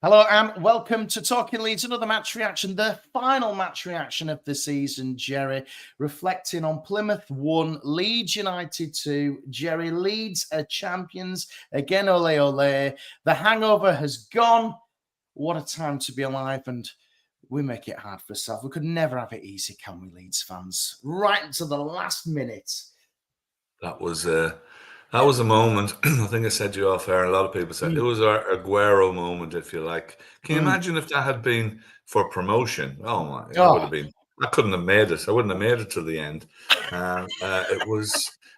Hello and welcome to Talking Leeds, another match reaction, the final match reaction of the season, Gerry, reflecting on Plymouth 1, Leeds United 2. Gerry, Leeds are champions, again, ole ole. The hangover has gone. What a time to be alive, and we make it hard for ourselves. We could never have it easy, can we, Leeds fans? Right until the last minute. That was a moment. I think I said to you off air. A lot of people said it was our Aguero moment, if you like. Can you imagine if that had been for promotion? Oh my! I would have been. I couldn't have made it. I wouldn't have made it to the end.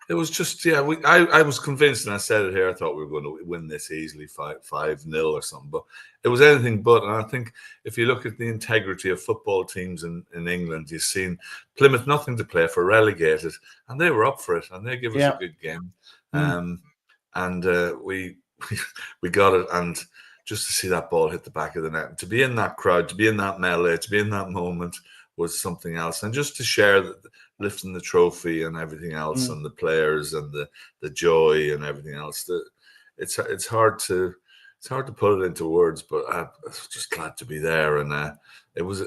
It was just I was convinced, and I said it here. I thought we were going to win this easily, 5-0 or something. But it was anything but. And I think if you look at the integrity of football teams in England, you've seen Plymouth nothing to play for, relegated, and they were up for it, and they give us a good game. We got it, and just to see that ball hit the back of the net, to be in that crowd, to be in that melee, to be in that moment was something else, and just to share lifting the trophy and everything else, and the players and the joy and everything else. It's hard to put it into words, but I was just glad to be there, and it was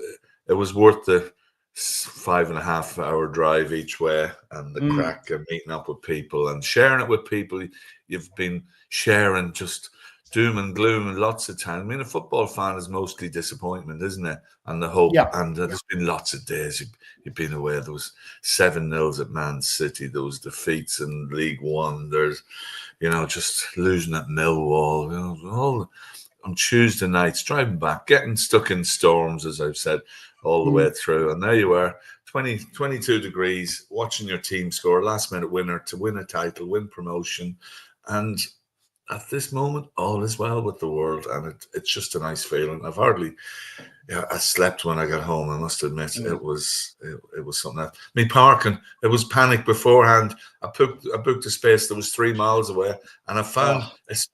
worth the 5.5 hour drive each way, and the crack and meeting up with people and sharing it with people. You've been sharing just doom and gloom lots of times. I mean, a football fan is mostly disappointment, isn't it? And the hope. And there's been lots of days you've been away. There was 7-0 at Man City. There was defeats in League One. There's, just losing at Millwall. All on Tuesday nights, driving back, getting stuck in storms, as I've said, all the way through. And there you were, 22 degrees, watching your team score, last-minute winner to win a title, win promotion. And at this moment, all is well with the world. And it's just a nice feeling. I slept when I got home, I must admit. It was something else. Me parking, it was panic beforehand. I booked a space that was 3 miles away, and I found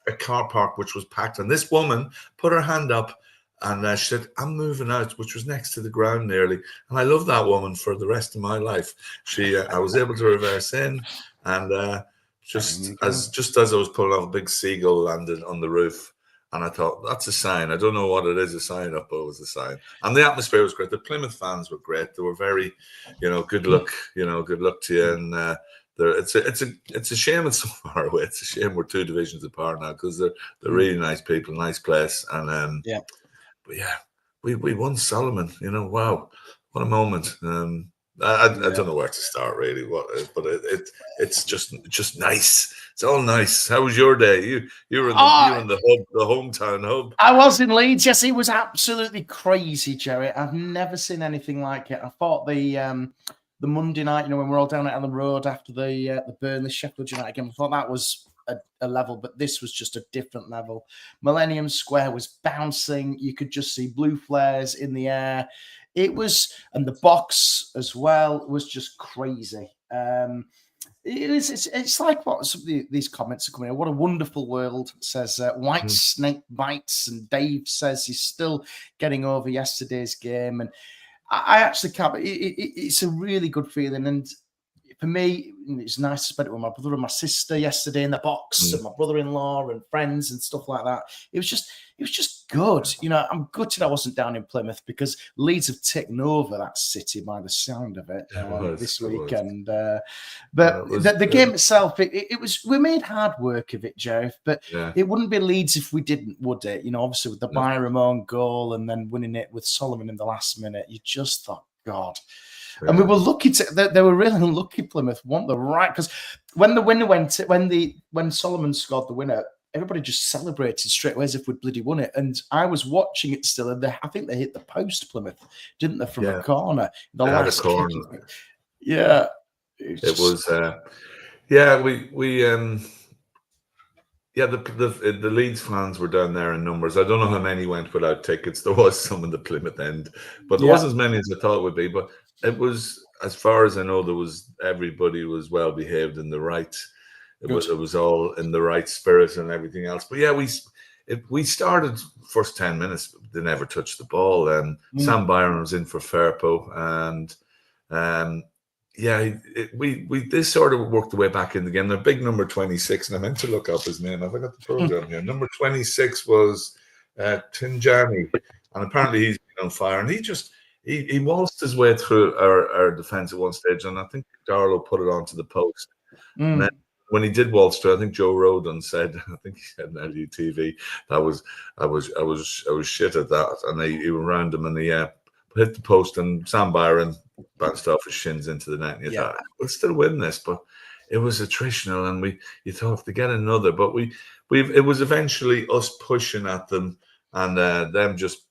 a car park which was packed. And this woman put her hand up, and she said, "I'm moving out," which was next to the ground nearly. And I love that woman for the rest of my life. I was able to reverse in, and just as I was pulling off, a big seagull landed on the roof. And I thought, that's a sign. I don't know what it is, a sign up, but it was a sign. And the atmosphere was great. The Plymouth fans were great. They were very, good luck, good luck to you. And it's a shame it's so far away. It's a shame we're 2 divisions apart now, because they're really nice people, nice place. And but yeah, we won Solomon. Wow, what a moment. I don't know where to start really, but it's just nice. It's all nice. How was your day? You were in the hub, the hometown hub. I was in Leeds. Yes, it was absolutely crazy, Gerry. I've never seen anything like it. I thought the Monday night, when we're all down at Ellen Road after the Burnley Sheffield United game, I thought that was a level, but this was just a different level. Millennium Square was bouncing. You could just see blue flares in the air. It was, and the box as well was just crazy. It's like what some of these comments are coming in. What a wonderful world, says White Snake Bites, and Dave says he's still getting over yesterday's game. And I actually can't. It's a really good feeling, and for me, it's nice to spend it with my brother and my sister yesterday in the box, and my brother-in-law and friends and stuff like that. It was just good. I'm gutted I wasn't down in Plymouth, because Leeds have taken over that city by the sound of it this weekend. But the game itself, it was. We made hard work of it, Joe. But it wouldn't be Leeds if we didn't, would it? Obviously with the Byram own goal and then winning it with Solomon in the last minute, you just thought, God. And we were lucky they were really unlucky. Plymouth won the right, because when the winner when Solomon scored the winner, everybody just celebrated straight away as if we'd bloody won it. And I was watching it still, and I think they hit the post, Plymouth, didn't they, from a corner? The last corner. Yeah, it was. The Leeds fans were down there in numbers. I don't know how many went without tickets. There was some in the Plymouth end, but there wasn't as many as I thought it would be. But it was, as far as I know, everybody was well behaved in the right. It was all in the right spirit and everything else. But yeah, we started first 10 minutes. They never touched the ball. Sam Byron was in for Firpo, and yeah, we this sort of worked the way back in the game. The big number 26, and I meant to look up his name. I forgot the program here. Number 26 was Tinjani, and apparently he's been on fire. And he waltzed his way through our defence at one stage, and I think Darlow put it onto the post. And then when he did waltz through, I think Joe Rodon said, I think he said in LUTV, I was shit at that, and he round him and he hit the post, and Sam Byron bounced off his shins into the net, and you thought, we'll still win this, but it was attritional, and you thought if they get another, but it was eventually us pushing at them, and them just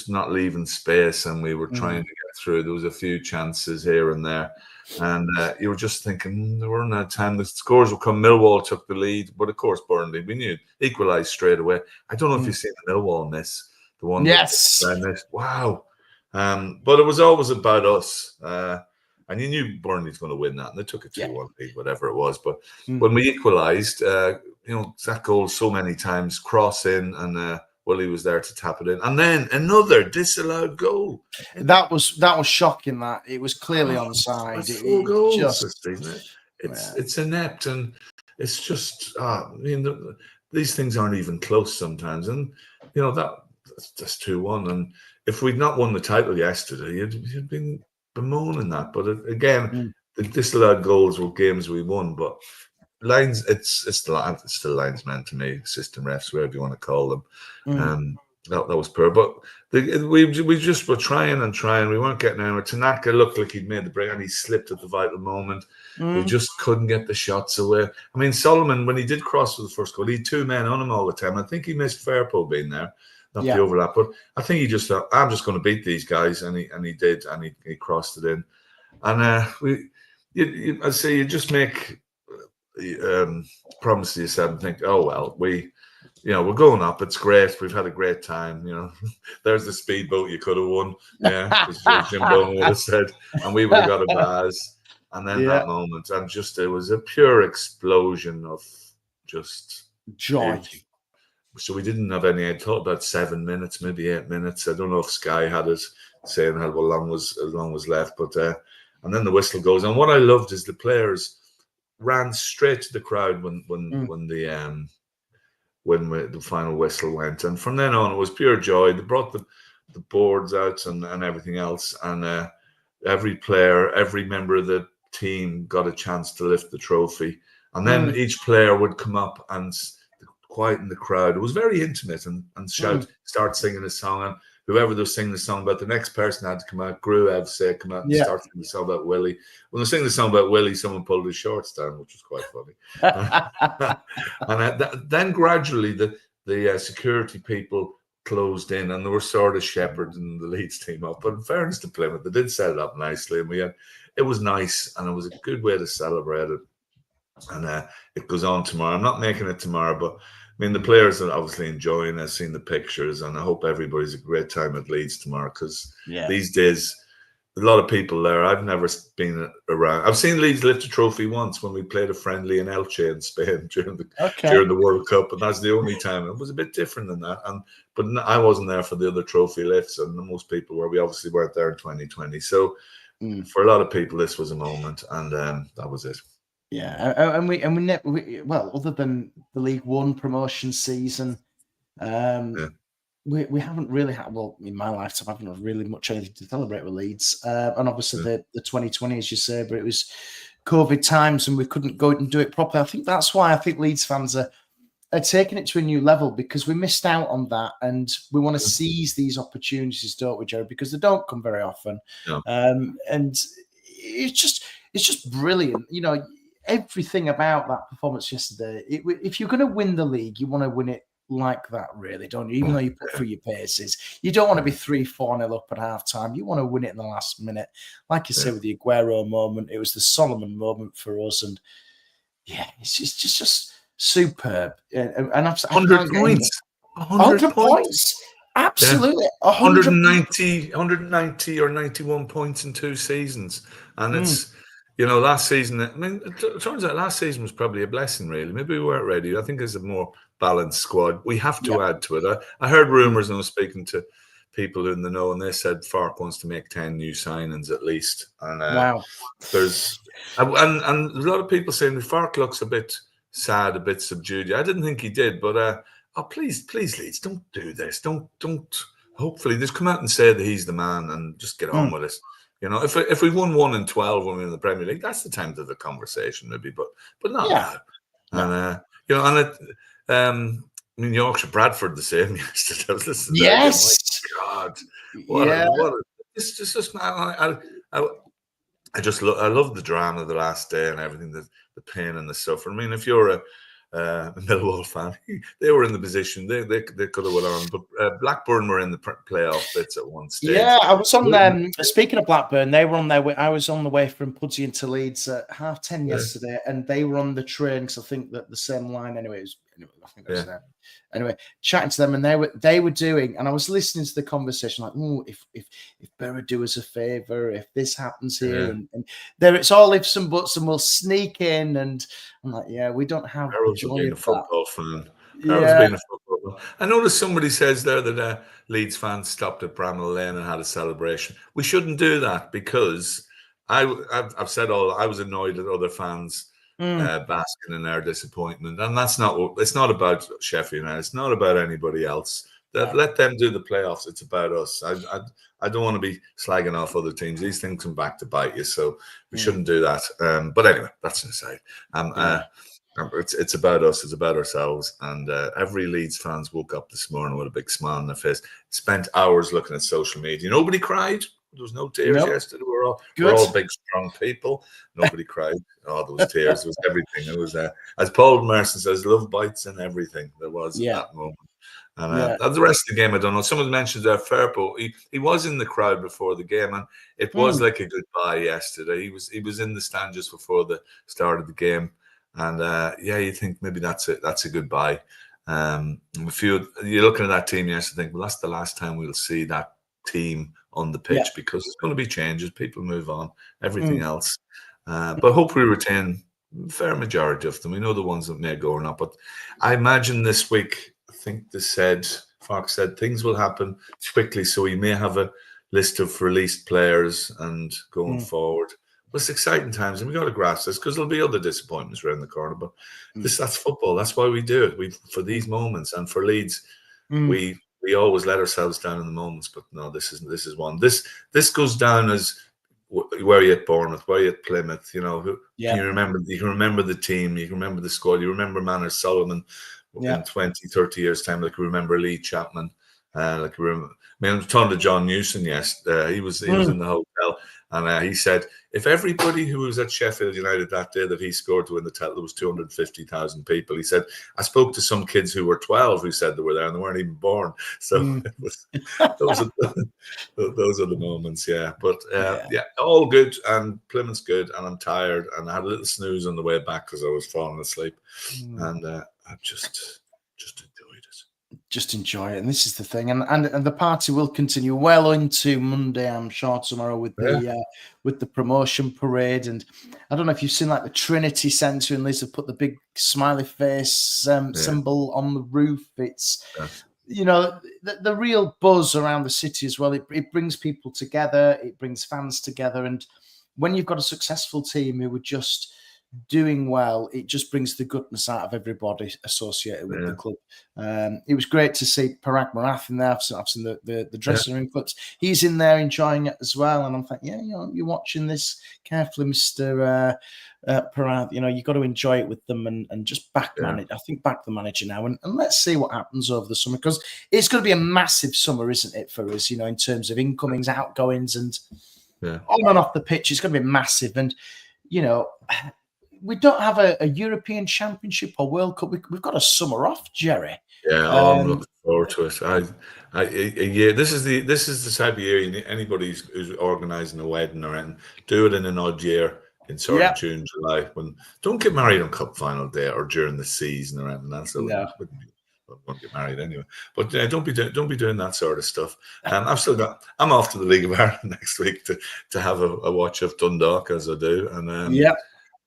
not leaving space, and we were trying to get through. There was a few chances here and there, and you were just thinking there weren't that time. The scores would come. Millwall took the lead, but of course Burnley, we knew, equalised straight away. I don't know if you've seen the Millwall miss, the one that I missed. Wow. But it was always about us, and you knew Burnley's going to win that, and they took a 2-1 lead, whatever it was. But when we equalised, that goal so many times, cross in, and Willie was there to tap it in, and then another disallowed goal. That was shocking. That it was clearly onside. It's 4 goals, isn't it? It's inept, and it's just these things aren't even close sometimes, and that's 2-1, and if we'd not won the title yesterday, you'd been bemoaning that. But again, the disallowed goals were games we won. But lines, it's still linesmen to me, assistant refs, whatever you want to call them. That was poor. But we just were trying and trying. We weren't getting anywhere. Tanaka looked like he'd made the break, and he slipped at the vital moment. We just couldn't get the shots away. I mean, Solomon, when he did cross for the first goal, he had 2 men on him all the time. I think he missed Fairpo being there. Not the overlap, but I think he just thought, I'm just going to beat these guys, and he did, and he crossed it in. And I'd say you just make promises to yourself and think, oh well, we're going up. It's great. We've had a great time. There's the speedboat you could have won. Yeah, as Jim Bone would have said, and we would have got a Baz. And then that moment, and it was a pure explosion of just joy. So we didn't have any. I thought about 7 minutes, maybe 8 minutes. I don't know if Sky had it saying how long was left, but and then the whistle goes. And what I loved is the players ran straight to the crowd when the final whistle went, and from then on it was pure joy. They brought the boards out and everything else, and every player, every member of the team got a chance to lift the trophy, and then each player would come up and quieten the crowd. It was very intimate, and shout, start singing a song, and whoever they were singing the song about, the next person had to come out. Gruev say, come out and start singing the song about Willie. When they sing the song about Willie, someone pulled his shorts down, which was quite funny. And then gradually the security people closed in, and they were sort of shepherding the Leeds team up. But in fairness to Plymouth, they did set it up nicely, and it was nice, and it was a good way to celebrate it. And it goes on tomorrow. I'm not making it tomorrow, but I mean, the players are obviously enjoying. I've seen the pictures, and I hope everybody's a great time at Leeds tomorrow, because these days, a lot of people there. I've never been around. I've seen Leeds lift a trophy once when we played a friendly in Elche in Spain during the World Cup, and that's the only time. It was a bit different than that, but I wasn't there for the other trophy lifts, and most people were. We obviously weren't there in 2020. So for a lot of people, this was a moment, and that was it. Yeah, and we other than the League One promotion season, we haven't really had, well, in my lifetime, I haven't really much anything to celebrate with Leeds. And obviously the 2020, as you say, but it was COVID times and we couldn't go and do it properly. I think that's why I think Leeds fans are taking it to a new level, because we missed out on that, and we want to seize these opportunities, don't we, Jerry? Because they don't come very often. No. And it's just brilliant, everything about that performance yesterday. If you're going to win the league, you want to win it like that, really, don't you? Even though you put through your paces, you don't want to be 3-4-0 up at half time. You want to win it in the last minute. Like you say, with the Aguero moment, it was the Solomon moment for us. And it's just superb. And 100 points. 100 points. Absolutely. 190 or 91 points in 2 seasons. And it's, last season, I mean, it turns out last season was probably a blessing, really. Maybe we weren't ready. I think there's a more balanced squad. We have to add to it. I heard rumours, and I was speaking to people in the know, and they said Fark wants to make 10 new signings at least. And wow. And a lot of people saying Fark looks a bit sad, a bit subdued. I didn't think he did, but please, Leeds, don't do this. Don't. Hopefully, just come out and say that he's the man and just get on with it. If we won 1 and 12 when we were in the Premier League, that's the time to have a conversation, maybe, but not now. And I mean, Yorkshire, Bradford, the same yesterday. I was listening to that again. My God, it's just I love the drama of the last day and everything, the pain and the suffering. I mean, if you're a Millwall fan, they were in the position they could have went on, but Blackburn were in the playoff bits at one stage. Yeah, I was on them. Speaking of Blackburn, they were on their way. I was on the way from Pudsey into Leeds at 10:30 yesterday, and they were on the train because I think that the same line. Anyway, I think it was there. Anyway, chatting to them, and they were doing, and I was listening to the conversation, like, oh, if Berra do us a favour, if this happens here, and there it's all ifs and buts, and we'll sneak in, and I'm like, yeah, we don't have the joy of football fan. Being a football fan. I noticed somebody says there that Leeds fans stopped at Bramall Lane and had a celebration. We shouldn't do that because I've said I was annoyed at other fans basking in their disappointment, and it's not about Sheffield United. It's not about anybody else. Let them do the playoffs. It's about us. I don't want to be slagging off other teams. These things come back to bite you, so we shouldn't do that. But anyway, that's an aside. It's about us. It's about ourselves. And every Leeds fans woke up this morning with a big smile on their face. Spent hours looking at social media. Nobody cried. There was no tears yesterday. We're all big, strong people. Nobody cried. Oh, there was tears. There was everything. It was, as Paul Merson says, love bites and everything. There was at that moment. And the rest of the game, I don't know. Someone mentioned Firpo. He was in the crowd before the game, and it was like a goodbye yesterday. He was in the stand just before the start of the game, and you think maybe that's it. That's a goodbye. If you're looking at that team yesterday, think, well, that's the last time we'll see that team on the pitch because it's going to be changes. People move on, everything else. But hopefully we retain a fair majority of them. We know the ones that may go or not, but I imagine this week, I think Fox said things will happen quickly, so we may have a list of released players and going forward. But it's exciting times, and we got to grasp this because there'll be other disappointments around the corner. But that's football. That's why we do it. For these moments, and for Leeds, we always let ourselves down in the moments. But no, this is one. This goes down as where you at Bournemouth, where you at Plymouth. You remember the team, you remember the squad, you remember Manners Solomon. In 20, 30 years' time, like we remember Lee Chapman, I was talking to John Newson yesterday. He was in the hotel, and he said if everybody who was at Sheffield United that day that he scored to win the title, there was 250,000 people. He said I spoke to some kids who were 12 who said they were there and they weren't even born. So those are the moments, But all good, and Plymouth's good, and I'm tired, and I had a little snooze on the way back because I was falling asleep, and I just enjoyed it. Just enjoy it, and this is the thing, and the party will continue well into Monday, I'm sure, tomorrow with the promotion parade. And I don't know if you've seen like the Trinity Centre, and Liz have put the big smiley face symbol on the roof. It's the real buzz around the city as well. It brings people together, it brings fans together, and when you've got a successful team who are just doing well, it just brings the goodness out of everybody associated with the club. It was great to see Parag Marath in there. I've seen the dressing room clips. He's in there enjoying it as well, and I'm thinking, you're watching this carefully, Mr. Parag. You've got to enjoy it with them and just back manage. I think back the manager now, and let's see what happens over the summer, because it's going to be a massive summer, isn't it, for us? In terms of incomings, outgoings, and on and off the pitch, it's going to be massive. And we don't have a European Championship or World Cup. We've got a summer off, Jerry. Yeah, I'm looking forward to it. This is the type of year anybody who's organising a wedding or anything, do it in an odd year in sort of June, July. Don't get married on Cup Final Day or during the season or anything. That's won't get married anyway. But don't be doing that sort of stuff. I'm off to the League of Ireland next week to have a watch of Dundalk, as I do, and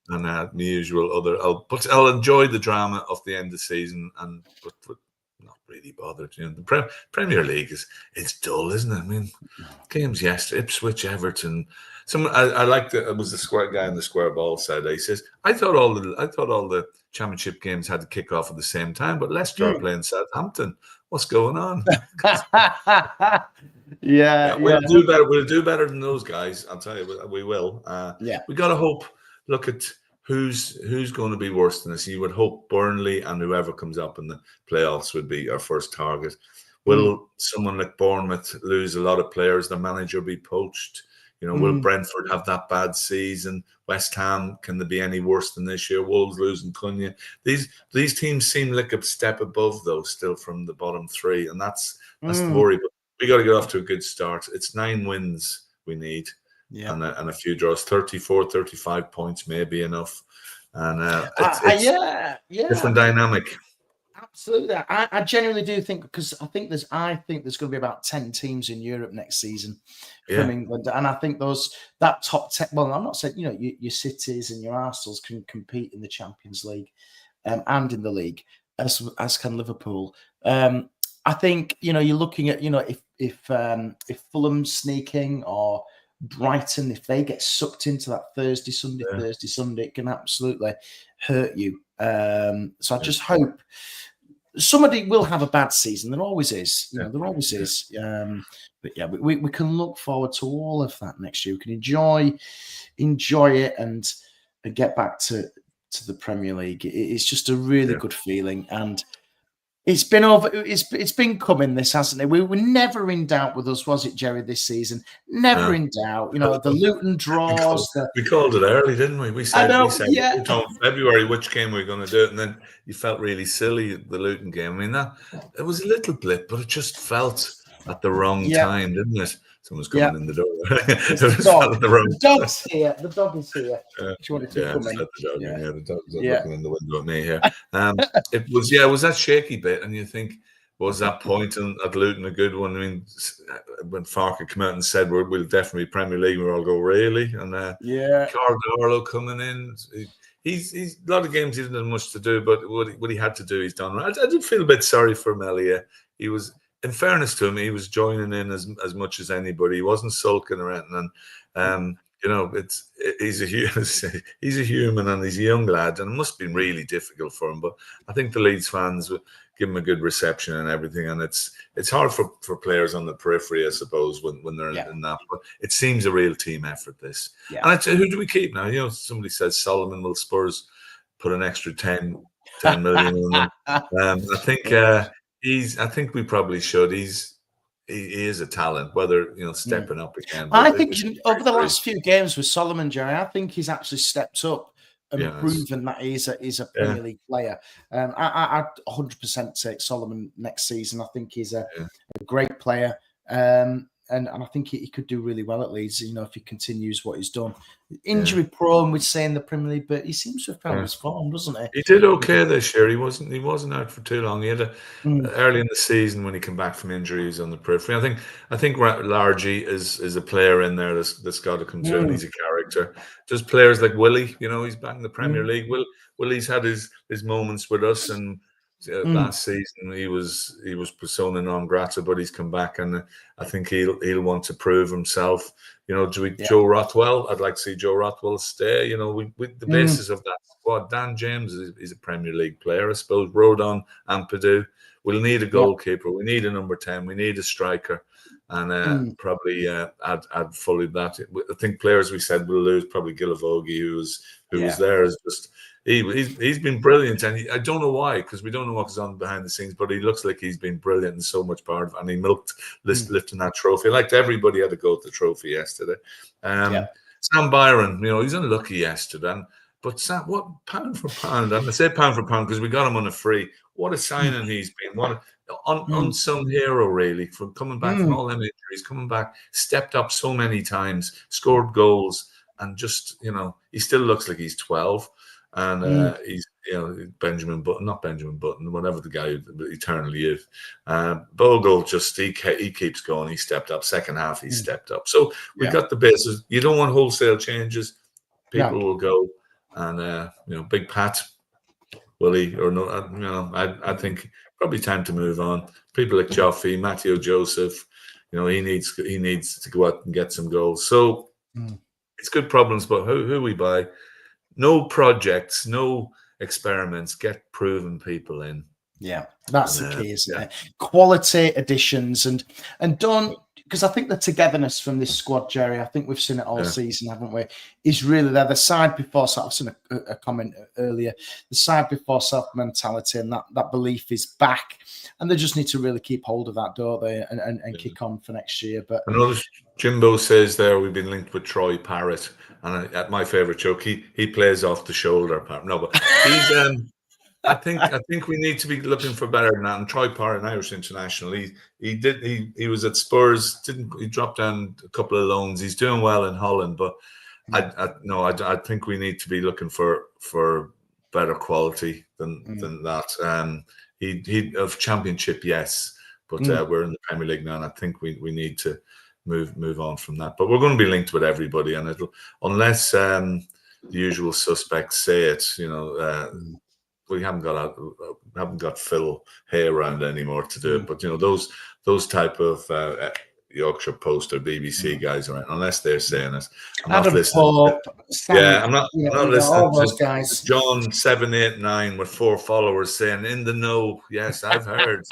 my usual I'll enjoy the drama of the end of the season, but not really bothered. You know, the Premier League it's dull, isn't it? I mean, games yesterday, Ipswich, Everton. I liked it. It was the square guy in the square ball said. He says, I thought all the championship games had to kick off at the same time, but Leicester are playing Southampton. What's going on? Yeah, we'll do better. We'll do better than those guys. I'll tell you, we will. We got to hope. Look at who's going to be worse than us. You would hope Burnley and whoever comes up in the playoffs would be our first target. Will someone like Bournemouth lose a lot of players? The manager be poached? You know, will Brentford have that bad season? West Ham, can they be any worse than this year? Wolves losing Cunha. These teams seem like a step above, though, still from the bottom three, and that's the worry. But we got to get off to a good start. It's 9 wins we need, and a few draws. 34, 35 points may be enough, and it's different dynamic. Absolutely, I genuinely do think, because I think there's going to be about 10 teams in Europe next season from England, and I think that top 10. Well, I'm not saying your Cities and your Arsenals can compete in the Champions League and in the league as can Liverpool. I think you're looking at if Fulham's sneaking, or Brighton, if they get sucked into that Thursday Sunday, it can absolutely hurt you. So I just hope somebody will have a bad season. There always is. There always is. But yeah, we can look forward to all of that next year. We can enjoy it and get back to the Premier League. It's just a really good feeling, and it's been coming, this, hasn't it? We were never in doubt with us, was it, Gerry, this season? Never in doubt. The Luton draws. We called it early, didn't we? We said February which game we were going to do it, and then you felt really silly at the Luton game. I mean, it was a little blip, but it just felt at the wrong time, didn't it? Someone's coming in the door. The dog's here. The dog is here. She wanted to come in. The dog's looking in the window at me here. It was that shaky bit, and you think, was that point at Luton a good one? I mean, when Farke came out and said we'll definitely Premier League, we all go, really? And Cardarlo coming in. He's a lot of games he didn't have much to do, but what he had to do, he's done. I did feel a bit sorry for Melia. He was. In fairness to him, he was joining in as much as anybody. He wasn't sulking or anything. And he's a human, and he's a young lad, and it must be really difficult for him. But I think the Leeds fans would give him a good reception and everything. And it's hard for players on the periphery, I suppose, when they're in that. But it seems a real team effort, this. Yeah. And who do we keep now? Somebody says Solomon. Will Spurs put an extra 10 million on them? I think. I think we probably should. He is a talent, whether stepping up again. I think over the last few games with Solomon, Gerry, I think he's actually stepped up and proven that he's a Premier League player. I'd 100% take Solomon next season. I think he's a great player. And I think he could do really well at Leeds, if he continues what he's done. Injury prone, we'd say, in the Premier League, but he seems to have found his form, doesn't he? He did okay this year. He wasn't out for too long. He had early in the season when he came back from injuries on the periphery. I think Largy is a player in there that's got to come through, and he's a character. Just players like Willie, he's back in the Premier League. Willie's had his moments with us, and last season he was persona non grata, but he's come back, and I think he'll want to prove himself. Joe Rothwell, I'd like to see Joe Rothwell stay. With the basis of that squad, Dan James is a Premier League player, I suppose. Rodon, Ampadu. We'll need a goalkeeper. We need a number 10. We need a striker, and probably add fully that. I think players we said we'll lose, probably Gilavogi, who was there, is just. He's been brilliant, and I don't know why, because we don't know what goes on behind the scenes, but he looks like he's been brilliant and so much part of it, and he milked lifting that trophy. Like everybody had to go to the trophy yesterday. Sam Byron, he's unlucky yesterday, but Sam, what pound for pound, and I say pound for pound because we got him on a free. What a signing he's been! What an unsung hero, really, from coming back from all them injuries, coming back, stepped up so many times, scored goals, and just he still looks like he's 12. And he's, Benjamin Button, not Benjamin Button, whatever the guy who eternally is. Bogle just he keeps going. He stepped up. Second half, he stepped up. So we got the basis. You don't want wholesale changes. People will go, and Big Pat, will he or no? I think probably time to move on. People like Joffrey, Matteo Joseph, he needs to go out and get some goals. So it's good problems, but who we buy? No projects, no experiments. Get proven people in. Yeah, that's the key, isn't it? Quality additions and don't, because I think the togetherness from this squad, Gerry, I think we've seen it all season, haven't we? Is really there. The side before self. I've seen a comment earlier. The side before self mentality and that belief is back, and they just need to really keep hold of that, don't they? And kick on for next year. But I noticed Jimbo says there we've been linked with Troy Parrott, and at my favourite joke, he plays off the shoulder. No, but he's I think we need to be looking for better than that. And Troy Parr, an Irish international, he was at Spurs. He dropped down a couple of loans. He's doing well in Holland, but I think we need to be looking for better quality than that. He of Championship, yes, but we're in the Premier League now, and I think we need to move on from that. But we're going to be linked with everybody, and unless the usual suspects say it, we haven't got Phil Hay around anymore to do it, but those type of Yorkshire Post or BBC guys around, unless they're saying it. I'm not listening. I'm not listening all those guys. John 789 with 4 followers saying in the know. Yes, I've heard.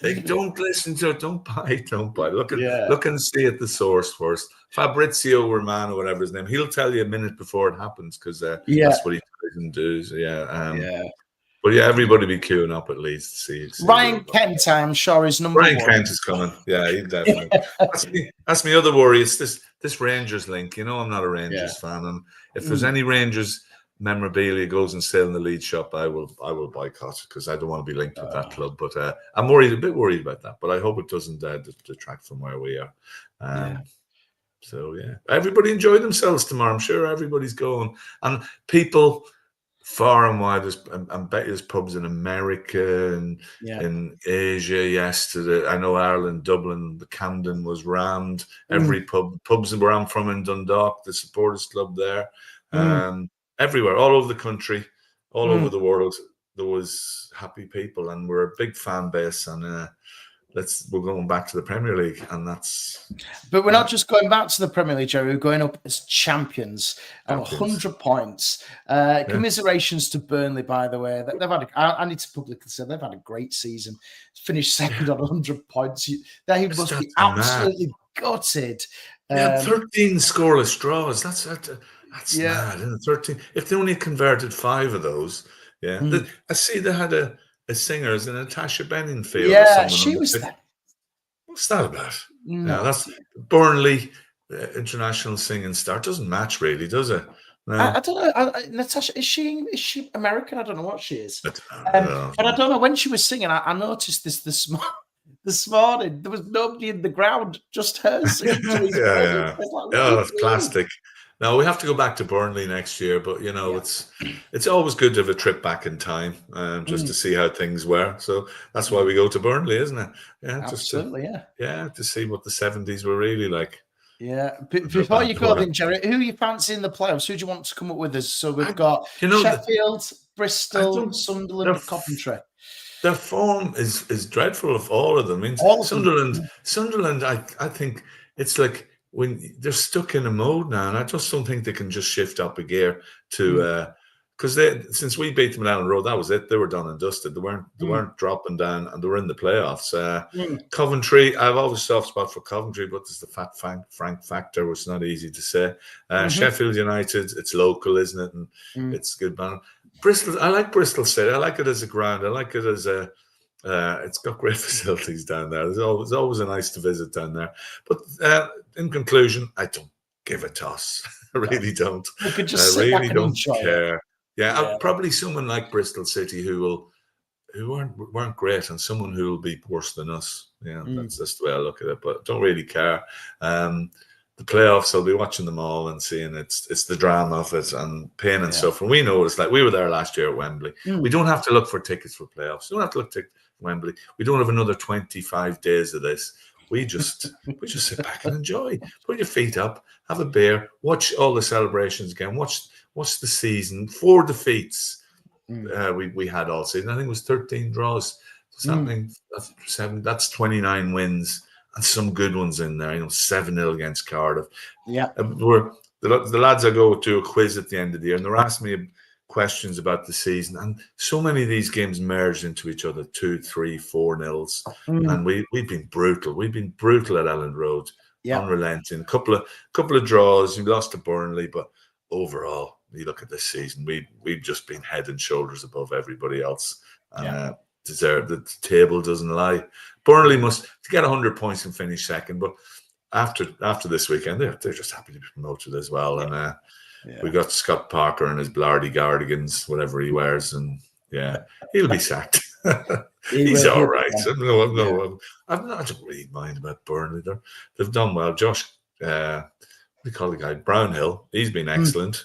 They don't listen to it. Don't buy. Look and see at the source first. Fabrizio Romano, whatever his name, he'll tell you a minute before it happens because that's what he tries and do. So, but everybody be queuing up at least to see Ryan Kent, I'm sure, is number one. Ryan Kent is coming. Yeah, he definitely. That's my other worry. It's this Rangers link. I'm not a Rangers fan, and if there's any Rangers memorabilia goes on sale in the Leeds shop, I will boycott it because I don't want to be linked with that club. But I'm a bit worried about that. But I hope it doesn't detract from where we are. So everybody enjoy themselves tomorrow. I'm sure everybody's going, and people far and wide. I bet there's pubs in America and in Asia yesterday. I know Ireland, Dublin, the Camden was rammed. Every pubs where I'm from in Dundalk, the supporters club there. Everywhere, all over the country, all over the world, there was happy people, and we're a big fan base. And we're going back to the Premier League, and that's. But we're not just going back to the Premier League, Gerry. We're going up as champions at 100 points. Commiserations to Burnley, by the way. They've had. I need to publicly say they've had a great season. Finished second on 100 points. They must be absolutely gutted. 13 scoreless draws. That's mad, isn't it? 13. If they only converted 5 of those, I see they had a singer, is it Natasha Benningfield? Yeah, she was there. What's that about? No, that's Burnley international singing star. It doesn't match really, does it? No. I don't know. Natasha, is she American? I don't know what she is. But I don't know. When she was singing, I noticed this morning. There was nobody in the ground, just her singing to his that's plastic. Now we have to go back to Burnley next year, but it's always good to have a trip back in time, just to see how things were. So that's why we go to Burnley, isn't it? Yeah, absolutely. To see what the 70s were really like. Yeah. Before you go, then, Gerry, who you fancy in the playoffs? Who do you want to come up with us? So we've got Sheffield, Bristol, Sunderland, Coventry. Their form is dreadful of all of them. I mean, Sunderland, I think it's like. When they're stuck in a mode now, and I just don't think they can just shift up a gear to because since we beat them down the road, that was it. They were done and dusted. They weren't dropping down, and they were in the playoffs. Coventry, I've always soft spot for Coventry, but there's the fat Frank factor, which is not easy to say. Sheffield United, it's local, isn't it? And it's good. Man. Bristol, I like Bristol City. I like it as a ground. I like it as a. It's got great facilities down there. It's always a nice to visit down there. But in conclusion, I don't give a toss. I really don't. I really don't care. Probably someone like Bristol City who weren't great, and someone who will be worse than us. Yeah, that's the way I look at it. But don't really care. The playoffs, I'll be watching them all and seeing it's the drama of it and pain and stuff. And we know what it's like. We were there last year at Wembley. We don't have to look for tickets for playoffs. We don't have to look for Wembley. We don't have another 25 days of this. We just sit back and enjoy. Put your feet up, have a beer, watch all the celebrations again. Watch the season. 4 defeats. we had all season. I think it was 13 draws. Does that mean that's 7? That's 29 wins and some good ones in there. 7-0 against Cardiff. Yeah. The lads I go to a quiz at the end of the year, and they're asking me questions about the season, and so many of these games merged into each other, 2, 3, 4-0s, and we've been brutal. We've been brutal at Elland Road, unrelenting. A couple of draws. We lost to Burnley, but overall, you look at this season, we've just been head and shoulders above everybody else. Deserve the table doesn't lie. Burnley must get 100 points and finish second, but after this weekend, they're just happy to be promoted as well. And we got Scott Parker and his blardy cardigans, whatever he wears, and he'll be sacked. He's all right. No, I don't really mind about Burnley. They've done well. Josh, we call the guy Brownhill. He's been excellent.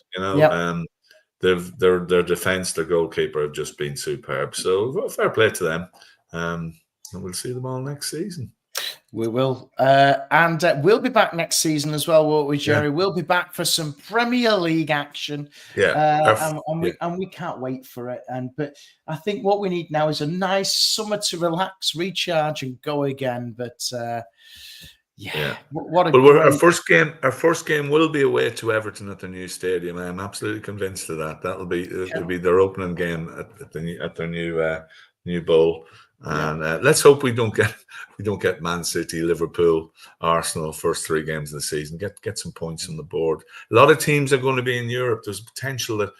Their defence, their goalkeeper have just been superb. So fair play to them. And we'll see them all next season. We will. And we'll be back next season as well, won't we, Gerry? We'll be back for some Premier League action. And we can't wait for it. But I think what we need now is a nice summer to relax, recharge, and go again. But our first game will be away to Everton at their new stadium. I'm absolutely convinced of that. It'll be their opening game at their new bowl. And let's hope we don't get Man City, Liverpool, Arsenal first 3 games of the season. Get some points on the board. A lot of teams are going to be in Europe. There's potential that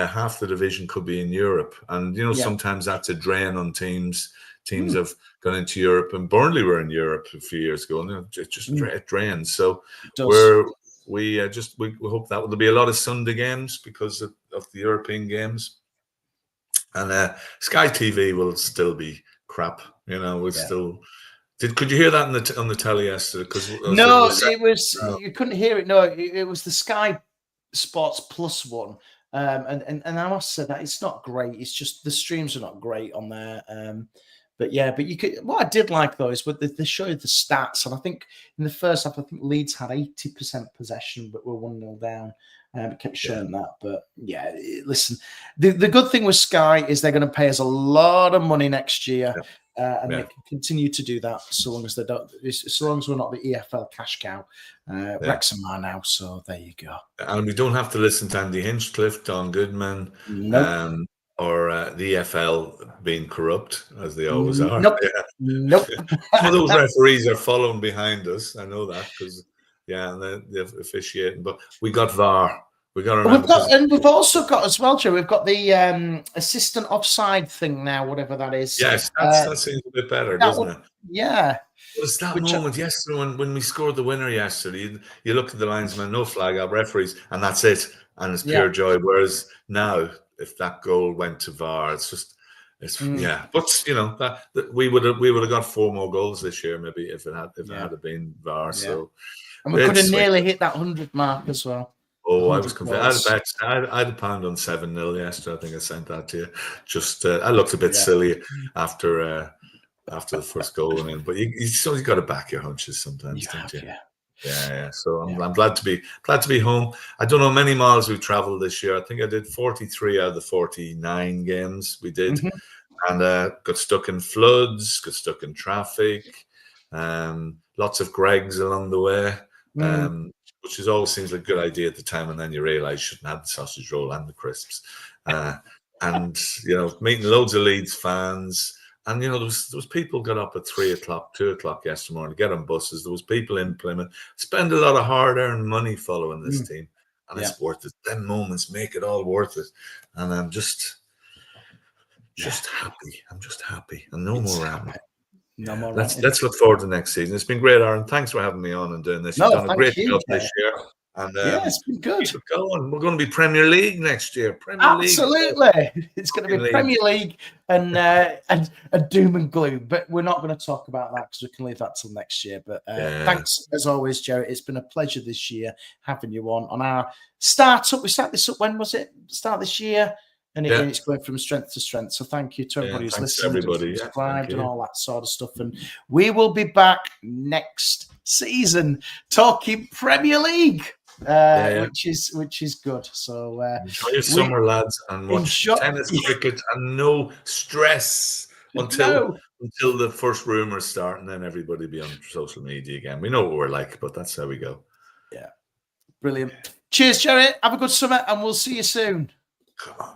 half the division could be in Europe, and sometimes that's a drain on teams. Teams have gone into Europe, and Burnley were in Europe a few years ago, and it just drains. So we hope that there'll be a lot of Sunday games because of the European games, and Sky TV will still be crap. Still. Could you hear that on the telly yesterday? You couldn't hear it. No, it was the Sky Sports Plus one, and I must say that it's not great. It's just the streams are not great on there. But you could. What I did like though is they showed the stats, and I think in the first half, I think Leeds had 80% possession, but were 1-0 down. It kept showing that, but listen. The good thing with Sky is they're going to pay us a lot of money next year, and they can continue to do that so long as they don't. So long as we're not the EFL cash cow. Wrexham are now, so there you go. And we don't have to listen to Andy Hinchcliffe, Don Goodman, or the EFL being corrupt as they always are. Nope. Some of those referees are following behind us. I know that because and they're officiating. But we got VAR. We got to remember. We've also got as well, Joe. We've got the assistant offside thing now, whatever that is. Yes, that seems a bit better, doesn't it? Yeah. It was that moment yesterday when we scored the winner yesterday. You look at the linesman, no flag up, referees, and that's it. And it's pure joy. Whereas now, if that goal went to VAR, it's just. But that we would have got 4 more goals this year, maybe if it had been VAR. So. And we could have nearly hit that 100 mark as well. Oh, I was convinced. I had a pound on 7-0 yesterday. I think I sent that to you. Just I looked a bit silly after the first goal went in, but you got to back your hunches sometimes, don't you? Yeah. So I'm glad to be home. I don't know how many miles we've travelled this year. I think I did 43 out of the 49 games we did, and got stuck in floods, got stuck in traffic, lots of Gregs along the way. Which always seems like a good idea at the time, and then you realise you shouldn't have the sausage roll and the crisps. And meeting loads of Leeds fans, and there was people got up at 3 o'clock, 2 o'clock yesterday morning to get on buses. There was people in Plymouth spend a lot of hard-earned money following this team, and it's worth it. Them moments make it all worth it, and I'm just happy. I'm just happy, and no more rambling. Let's look forward to next season. It's been great, Arron. Thanks for having me on and doing this. You've done a great job this year. And it's been good. Keep it going. We're going to be Premier League next year. Absolutely. It's going to be Premier League and doom and gloom. But we're not going to talk about that because we can leave that till next year. But thanks as always, Gerry. It's been a pleasure this year having you on our startup. We started this up. When was it? Start this year. And it's going from strength to strength. So thank you to everybody who's listened, subscribed, and all that sort of stuff. And we will be back next season talking Premier League. which is good. So enjoy your summer, lads, and watch tennis, cricket, and no stress until the first rumors start, and then everybody be on social media again. We know what we're like, but that's how we go. Yeah, brilliant. Cheers, Gerry. Have a good summer, and we'll see you soon. Come on.